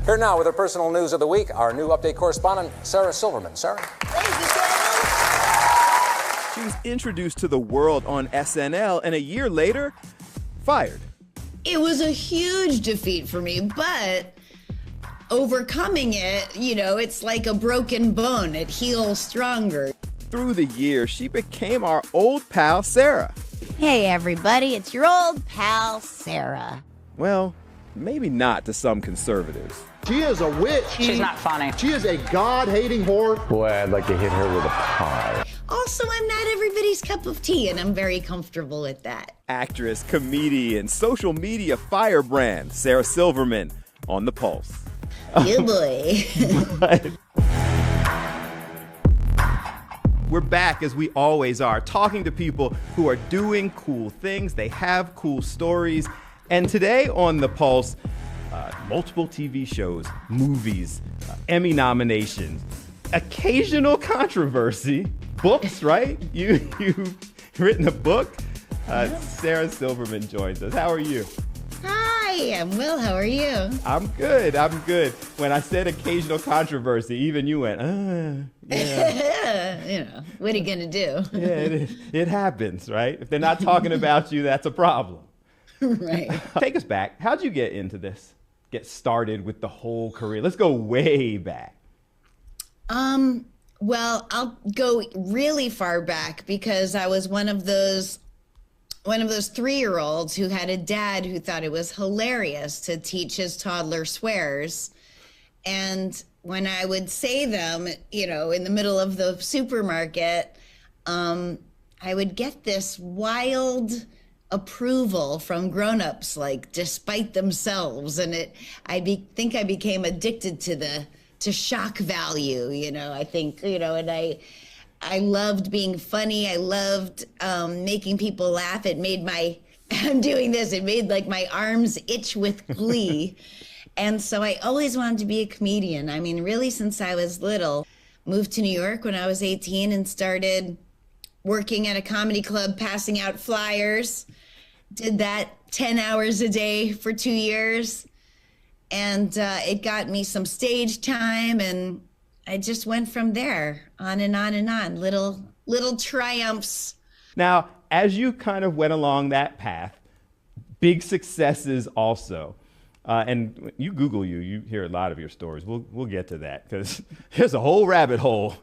Here now with our personal news of the week, our new update correspondent, Sarah Silverman. Sarah? She was introduced to the world on SNL, and a year later, fired. It was a huge defeat for me, but overcoming it, it's like a broken bone. It heals stronger. Through the years, she became our old pal, Sarah. Hey, everybody, it's your old pal, Sarah. Well, maybe not to some conservatives. She is a witch. She's not funny. She is a God-hating whore. Boy, I'd like to hit her with a pie. Also, I'm not everybody's cup of tea, and I'm very comfortable with that. Actress, comedian, social media firebrand, Sarah Silverman on The Pulse. Good boy. We're back, as we always are, talking to people who are doing cool things. They have cool stories. And today on The Pulse, multiple TV shows, movies, Emmy nominations, occasional controversy, books, right? You've written a book. Sarah Silverman joins us. How are you? Hi, I'm well. How are you? I'm good. When I said occasional controversy, even you went, yeah. What are you going to do? Yeah, it happens, right? If they're not talking about you, that's a problem. Right. Take us back. How'd you get into this? Get started with the whole career? Let's go way back. Well, I'll go really far back because I was one of those 3-year-olds who had a dad who thought it was hilarious to teach his toddler swears. And when I would say them, in the middle of the supermarket, I would get this wild approval from grown-ups, like despite themselves. And I think I became addicted to shock value, I think, and I loved being funny. I loved making people laugh. It made it made like my arms itch with glee. And so I always wanted to be a comedian. I mean, really since I was little. Moved to New York when I was 18 and started working at a comedy club, passing out flyers. Did that 10 hours a day for 2 years. And it got me some stage time, and I just went from there, on and on and on, little triumphs. Now, as you kind of went along that path, big successes also. And you Google you hear a lot of your stories. We'll get to that, because there's a whole rabbit hole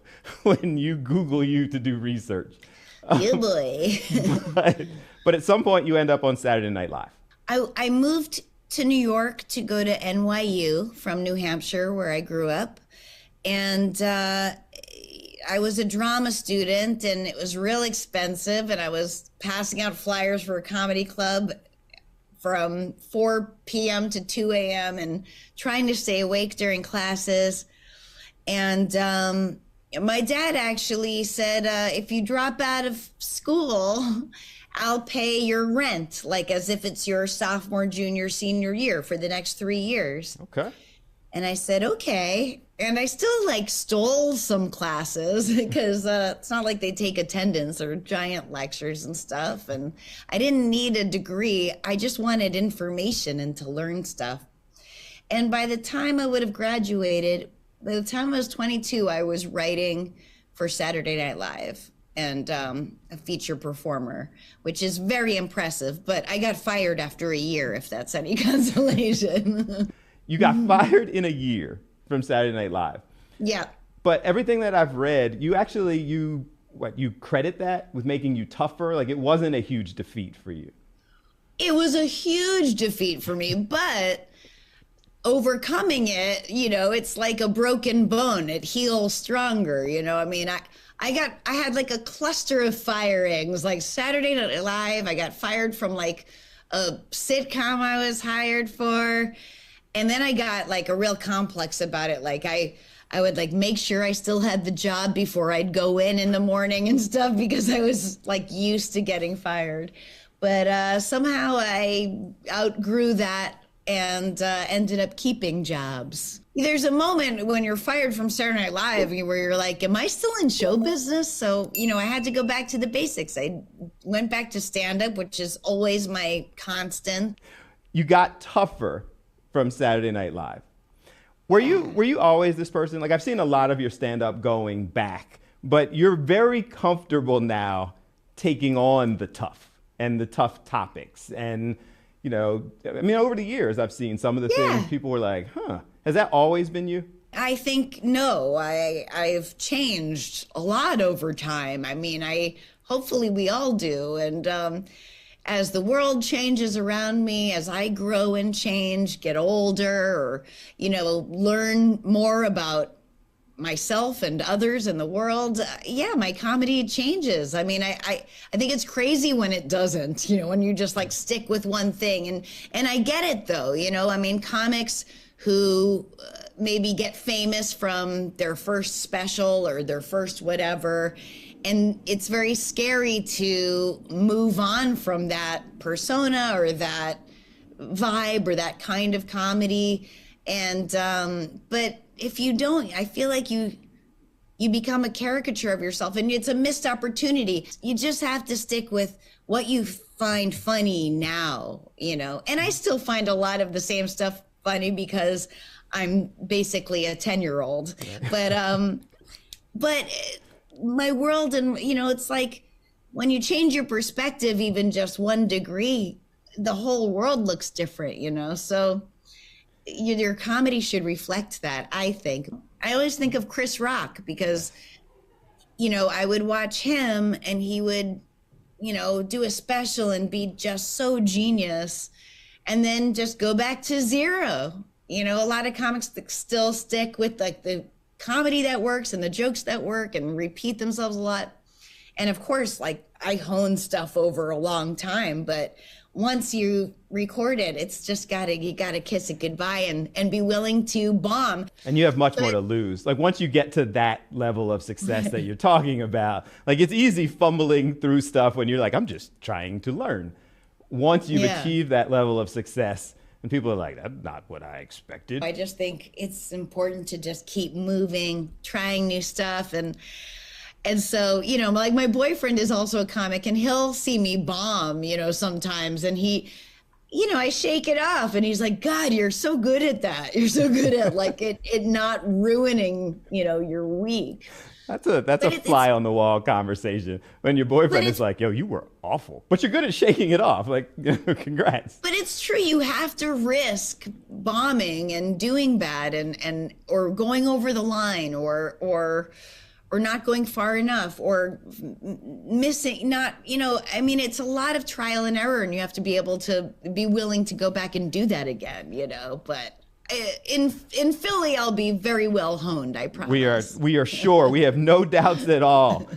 when you Google you to do research. Yeah, boy. But at some point, you end up on Saturday Night Live. I moved to New York to go to NYU from New Hampshire, where I grew up. And I was a drama student, and it was real expensive. And I was passing out flyers for a comedy club from 4 p.m. to 2 a.m. and trying to stay awake during classes. And my dad actually said, if you drop out of school, I'll pay your rent, like as if it's your sophomore, junior, senior year for the next 3 years. Okay. And I said, okay. And I still stole some classes because it's not like they take attendance or giant lectures and stuff. And I didn't need a degree. I just wanted information and to learn stuff. And by the time I would have graduated, by the time I was 22, I was writing for Saturday Night Live and a feature performer, which is very impressive. But I got fired after a year, if that's any consolation. You got fired in a year from Saturday Night Live. Yeah. But everything that I've read, you credit that with making you tougher? Like, it wasn't a huge defeat for you. It was a huge defeat for me, but overcoming it, it's like a broken bone. It heals stronger, I mean, I had like a cluster of firings, like Saturday Night Live. I got fired from like a sitcom I was hired for. And then I got like a real complex about it. Like I would like make sure I still had the job before I'd go in the morning and stuff, because I was like used to getting fired. But somehow I outgrew that and ended up keeping jobs. There's a moment when you're fired from Saturday Night Live where you're like, am I still in show business? So, I had to go back to the basics. I went back to stand-up, which is always my constant. You got tougher from Saturday Night Live. Were you always this person? Like, I've seen a lot of your stand-up going back, but you're very comfortable now taking on the tough topics. And, you know, I mean, over the years, I've seen some of the things people were like, huh, has that always been you? I think no. I've changed a lot over time. I mean, hopefully we all do. And as the world changes around me, as I grow and change, get older, or, you know, learn more about myself and others in the world, my comedy changes. I mean, I think it's crazy when it doesn't, you know, when you just like stick with one thing. And I get it though, you know, I mean, comics who maybe get famous from their first special or their first whatever, and it's very scary to move on from that persona or that vibe or that kind of comedy. And but if you don't, I feel like you become a caricature of yourself, and it's a missed opportunity. You just have to stick with what you find funny now, you know. And I still find a lot of the same stuff funny because I'm basically a 10-year-old. But my world, and you know, it's like when you change your perspective even just 1 degree, the whole world looks different, you know. So your comedy should reflect that, I think. I always think of Chris Rock because, you know, I would watch him and he would, you know, do a special and be just so genius and then just go back to zero. You know, a lot of comics that still stick with like the comedy that works and the jokes that work and repeat themselves a lot. And of course, like I hone stuff over a long time, but once you record it, it's just you gotta kiss it goodbye and be willing to bomb. And you have much more to lose. Like once you get to that level of success that you're talking about, like it's easy fumbling through stuff when you're like, I'm just trying to learn. Once you've achieved that level of success, and people are like, that's not what I expected. I just think it's important to just keep moving, trying new stuff. And so, you know, like my boyfriend is also a comic and he'll see me bomb, you know, sometimes. And he, you know, I shake it off and he's like, God, you're so good at that. You're so good at like it not ruining, you know, your week. That's a fly on the wall conversation when your boyfriend is like, yo, you were awful, but you're good at shaking it off. Like, congrats. But it's true. You have to risk bombing and doing bad and or going over the line or not going far enough or missing, not, you know, I mean, it's a lot of trial and error and you have to be able to be willing to go back and do that again, you know, but in Philly, I'll be very well honed, I promise. We are sure. We have no doubts at all.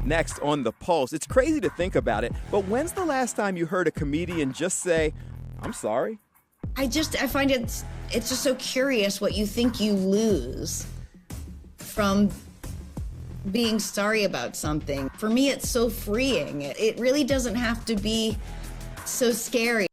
Next on The Pulse, it's crazy to think about it, but when's the last time you heard a comedian just say, I'm sorry? I find it's just so curious what you think you lose from being sorry about something. For me, it's so freeing. It really doesn't have to be so scary.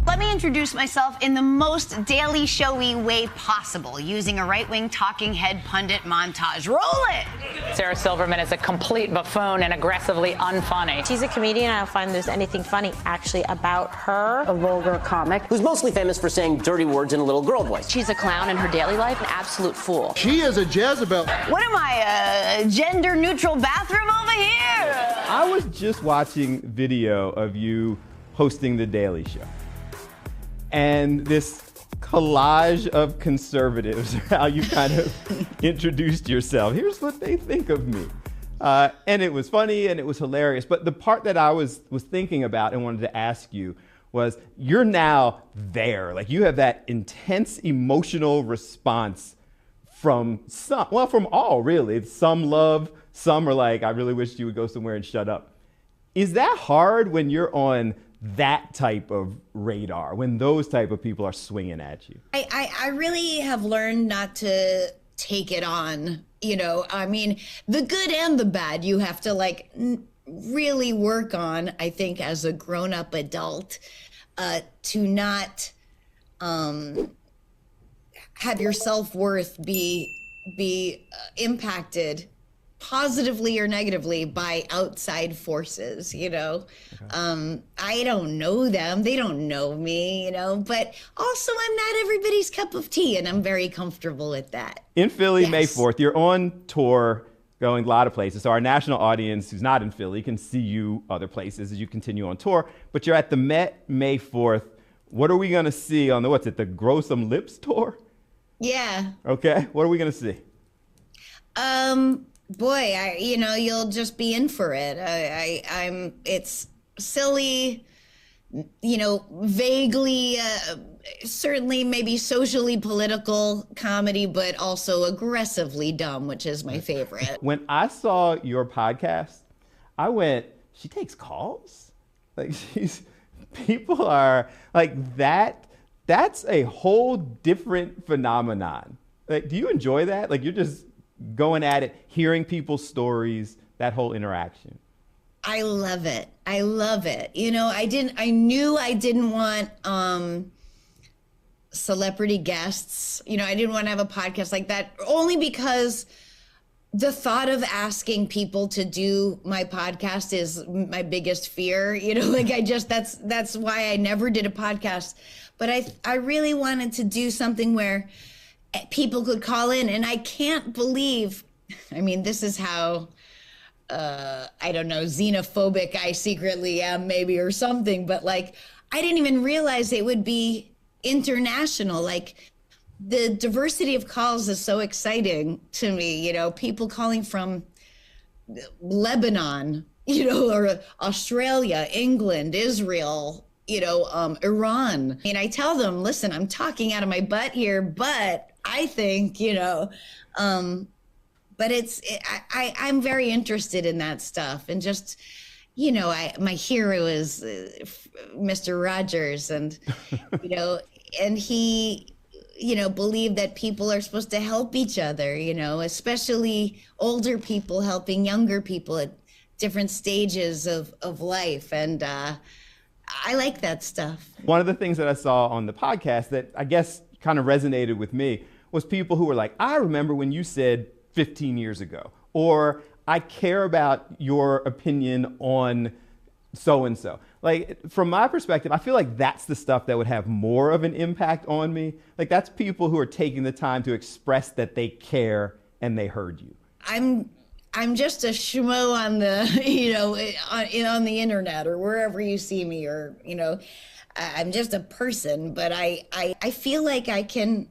Let me introduce myself in the most Daily Showy way possible, using a right-wing talking head pundit montage. Roll it! Sarah Silverman is a complete buffoon and aggressively unfunny. She's a comedian. I don't find there's anything funny actually about her. A vulgar comic who's mostly famous for saying dirty words in a little girl voice. She's a clown in her daily life, an absolute fool. She is a Jezebel. What am I, a gender-neutral bathroom over here? I was just watching video of you hosting The Daily Show. And this collage of conservatives, how you kind of introduced yourself. Here's what they think of me. And it was funny and it was hilarious. But the part that I was thinking about and wanted to ask you was, you're now there. Like you have that intense emotional response from from all really. Some love, some are like, I really wish you would go somewhere and shut up. Is that hard when you're on that type of radar, when those type of people are swinging at you? I really have learned not to take it on, you know. I mean, the good and the bad you have to like really work on, I think, as a grown-up adult, to not have your self-worth be impacted positively or negatively by outside forces, you know. I don't know them, they don't know me, you know, but also I'm not everybody's cup of tea, and I'm very comfortable with that. In Philly, Yes. May 4th, you're on tour going a lot of places. So our national audience who's not in Philly can see you other places as you continue on tour, but you're at the Met May 4th. What are we going to see on the Grow Some Lips tour? Yeah. Okay. What are we going to see? Boy, you'll just be in for it. It's silly, you know, vaguely, certainly maybe socially political comedy, but also aggressively dumb, which is my favorite. When I saw your podcast, I went, she takes calls? Like people are like that. That's a whole different phenomenon. Like, do you enjoy that? Like, you're just going at it, hearing people's stories, that whole interaction. I love it. I love it. You know, I knew I didn't want celebrity guests. You know, I didn't want to have a podcast like that, only because the thought of asking people to do my podcast is my biggest fear. You know, like that's why I never did a podcast. But I really wanted to do something where people could call in, and I can't believe, I mean, this is how, I don't know, xenophobic I secretly am maybe or something, but like, I didn't even realize it would be international. Like, the diversity of calls is so exciting to me, you know, people calling from Lebanon, you know, or Australia, England, Israel, you know, Iran. I mean, I tell them, listen, I'm talking out of my butt here, but I think, you know, but I'm very interested in that stuff. And just, you know, my hero is Mr. Rogers, and, you know, and he, you know, believed that people are supposed to help each other, you know, especially older people helping younger people at different stages of life. And I like that stuff. One of the things that I saw on the podcast that I guess kind of resonated with me was people who were like, I remember when you said 15 years ago, or I care about your opinion on so-and-so. Like, from my perspective, I feel like that's the stuff that would have more of an impact on me. Like, that's people who are taking the time to express that they care and they heard you. I'm just a schmo on the, you know, on the internet or wherever you see me, or, you know, I'm just a person, but I feel like I can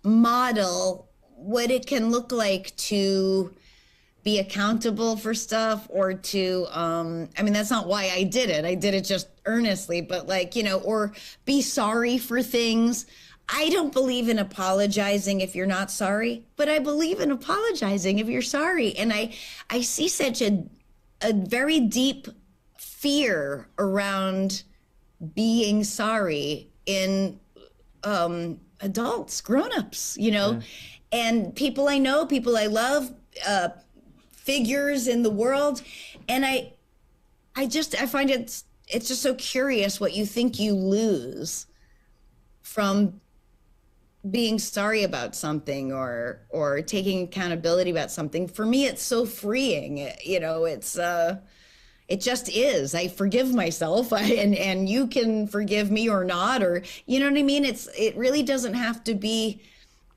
model what it can look like to be accountable for stuff, or to, I mean, that's not why I did it. I did it just earnestly, but like, you know, or be sorry for things. I don't believe in apologizing if you're not sorry, but I believe in apologizing if you're sorry. And I see such a very deep fear around being sorry in adults, grown-ups, you know, and people I know, people I love, figures in the world. And I find it's just so curious what you think you lose from being sorry about something, or taking accountability about something. For me, it's so freeing. You know, it just is. I forgive myself, and you can forgive me or not, or, you know what I mean? It really doesn't have to be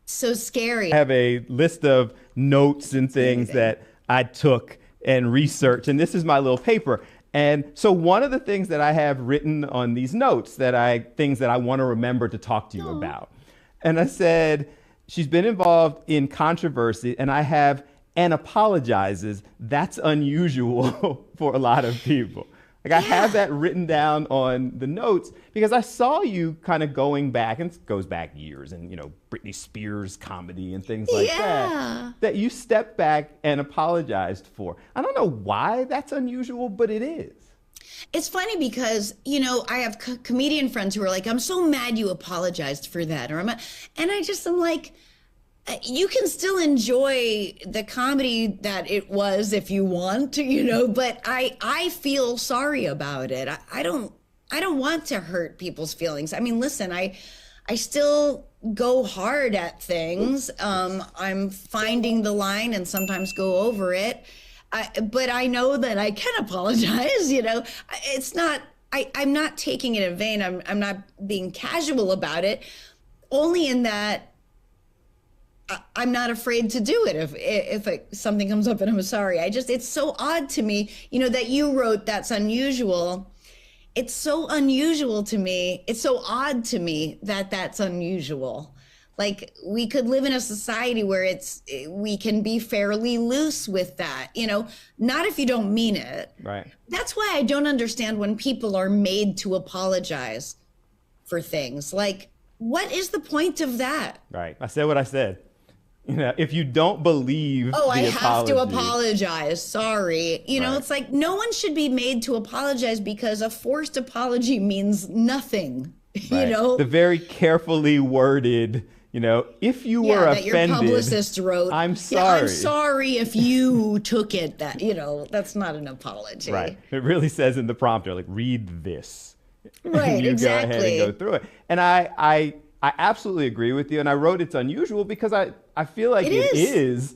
so scary. I have a list of notes and things that I took and researched, and this is my little paper. And so one of the things that I have written on these notes things that I want to remember to talk to you about. And I said, she's been involved in controversy, and I have, and apologizes. That's unusual for a lot of people. Like, I have that written down on the notes because I saw you kind of going back, and it goes back years, and, you know, Britney Spears comedy and things like that you stepped back and apologized for. I don't know why that's unusual, but it is. It's funny because, you know, I have comedian friends who are like, I'm so mad you apologized for that. And I'm like, you can still enjoy the comedy that it was if you want to, you know, but I feel sorry about it. I don't want to hurt people's feelings. I mean, listen, I still go hard at things. I'm finding the line and sometimes go over it. But I know that I can apologize, you know. It's not, I'm not taking it in vain. I'm not being casual about it, only in that I'm not afraid to do it if something comes up and I'm sorry. It's so odd to me, you know, that you wrote that's unusual. It's so unusual to me. It's so odd to me that that's unusual. Like, we could live in a society where we can be fairly loose with that, you know, not if you don't mean it. Right. That's why I don't understand when people are made to apologize for things. Like, what is the point of that? Right. I said what I said. You know, if you don't believe I have to apologize. Sorry. You know, Right. it's like no one should be made to apologize because a forced apology means nothing. Right. You know, the very carefully worded, you know, if you were that offended, your publicist wrote, I'm sorry. Yeah, I'm sorry if you took it that, you know, that's not an apology. Right. It really says in the prompter, like, read this. Right, you exactly. go ahead and go through it. And I absolutely agree with you. And I wrote it's unusual because I feel like it is,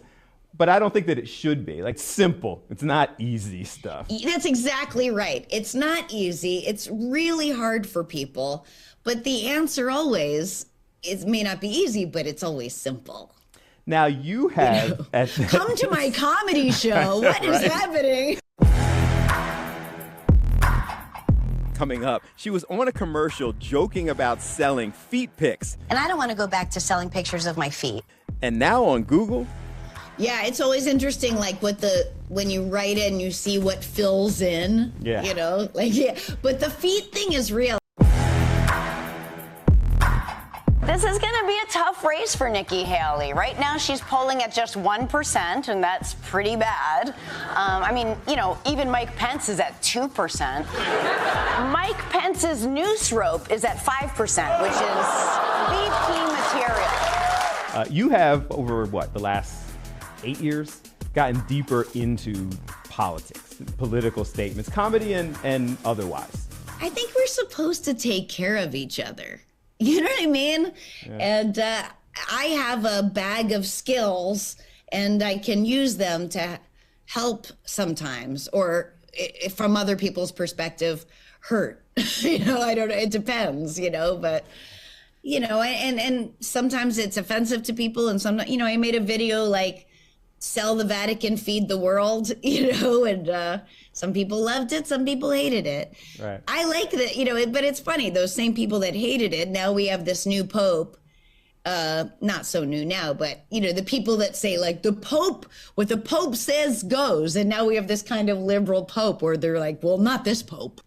but I don't think that it should be. Like, simple. It's not easy stuff. That's exactly right. It's not easy. It's really hard for people. But the answer always, it may not be easy, but it's always simple. Now you have... Come to my comedy show. What is happening? Coming up, she was on a commercial joking about selling feet pics. And I don't want to go back to selling pictures of my feet. And now on Google... Yeah, it's always interesting, like when you write it and you see what fills in. Yeah. You know, like, yeah. But the feet thing is real. This is going to be a tough race for Nikki Haley. Right now, she's polling at just 1%, and that's pretty bad. I mean, you know, even Mike Pence is at 2%. Mike Pence's noose rope is at 5%, which is VP material. You have, over the last 8 years, gotten deeper into politics, political statements, comedy and otherwise. I think we're supposed to take care of each other. You know what I mean? Yeah. And I have a bag of skills and I can use them to help sometimes, or from other people's perspective, hurt. You know, I don't know. It depends, you know, but, you know, and sometimes it's offensive to people. And sometimes, you know, I made a video like, sell the Vatican, feed the world, you know, and some people loved it, some people hated it. Right. I like that, you know, but it's funny, those same people that hated it, now we have this new Pope, not so new now, but, you know, the people that say like the Pope, what the Pope says goes, and now we have this kind of liberal Pope where they're like, well, not this Pope.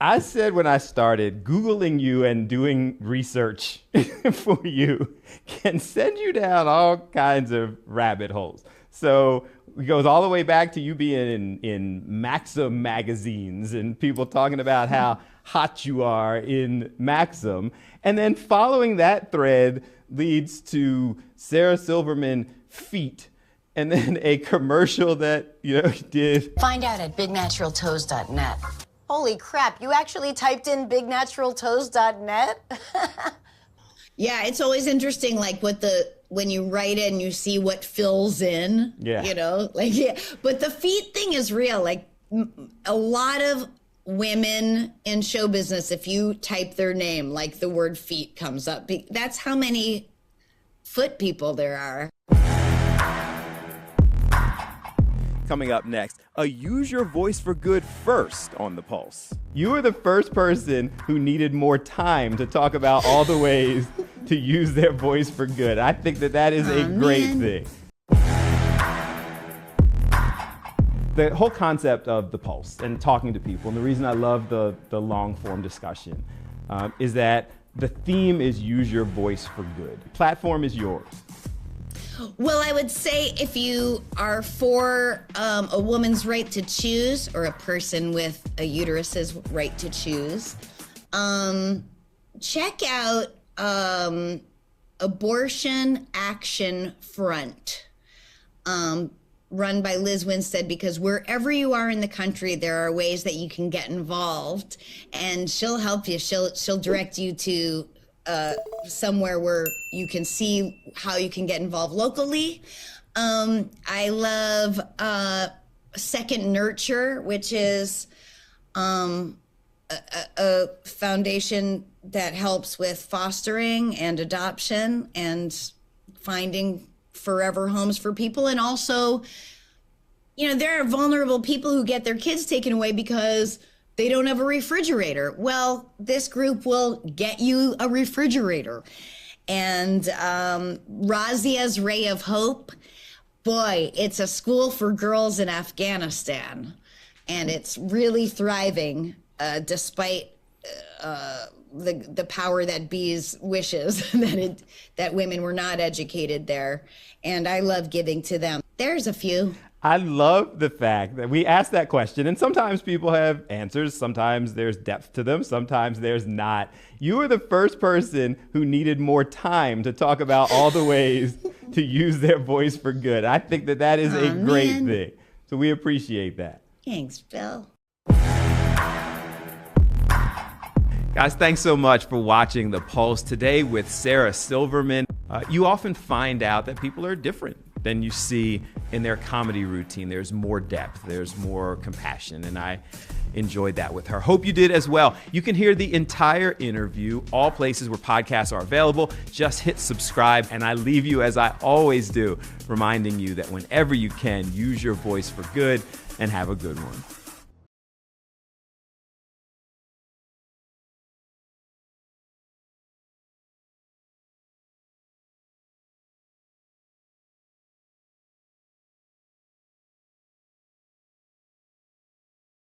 I said when I started, Googling you and doing research for you can send you down all kinds of rabbit holes. So it goes all the way back to you being in Maxim magazines and people talking about how hot you are in Maxim. And then following that thread leads to Sarah Silverman feet. And then a commercial that, you know, did. Find out at bignaturaltoes.net. Holy crap, you actually typed in bignaturaltoes.net? Yeah, it's always interesting, like when you write it and you see what fills in, you know, like, yeah. But the feet thing is real. Like a lot of women in show business, if you type their name, like the word feet comes up. That's how many foot people there are. Coming up next, a Use Your Voice for Good first on The Pulse. You were the first person who needed more time to talk about all the ways to use their voice for good. I think that is a great thing. The whole concept of The Pulse and talking to people, and the reason I love the long form discussion is that the theme is use your voice for good. Platform is yours. Well, I would say if you are for a woman's right to choose, or a person with a uterus's right to choose, check out Abortion Action Front, run by Liz Winstead, because wherever you are in the country, there are ways that you can get involved, and she'll help you. She'll direct you to somewhere where you can see how you can get involved locally. I love Second Nurture, which is a foundation that helps with fostering and adoption and finding forever homes for people. And also, there are vulnerable people who get their kids taken away because they don't have a refrigerator. Well, this group will get you a refrigerator. And Razia's Ray of Hope, boy, it's a school for girls in Afghanistan. And it's really thriving despite the power that bees wishes that women were not educated there. And I love giving to them. There's a few. I love the fact that we ask that question, and sometimes people have answers, sometimes there's depth to them, sometimes there's not. You were the first person who needed more time to talk about all the ways to use their voice for good. I think that is a great thing. So we appreciate that. Thanks, Bill. Guys, thanks so much for watching The Pulse today with Sarah Silverman. You often find out that people are different than you see in their comedy routine. There's more depth, there's more compassion, and I enjoyed that with her. Hope you did as well. You can hear the entire interview, all places where podcasts are available. Just hit subscribe, and I leave you, as I always do, reminding you that whenever you can, use your voice for good, and have a good one.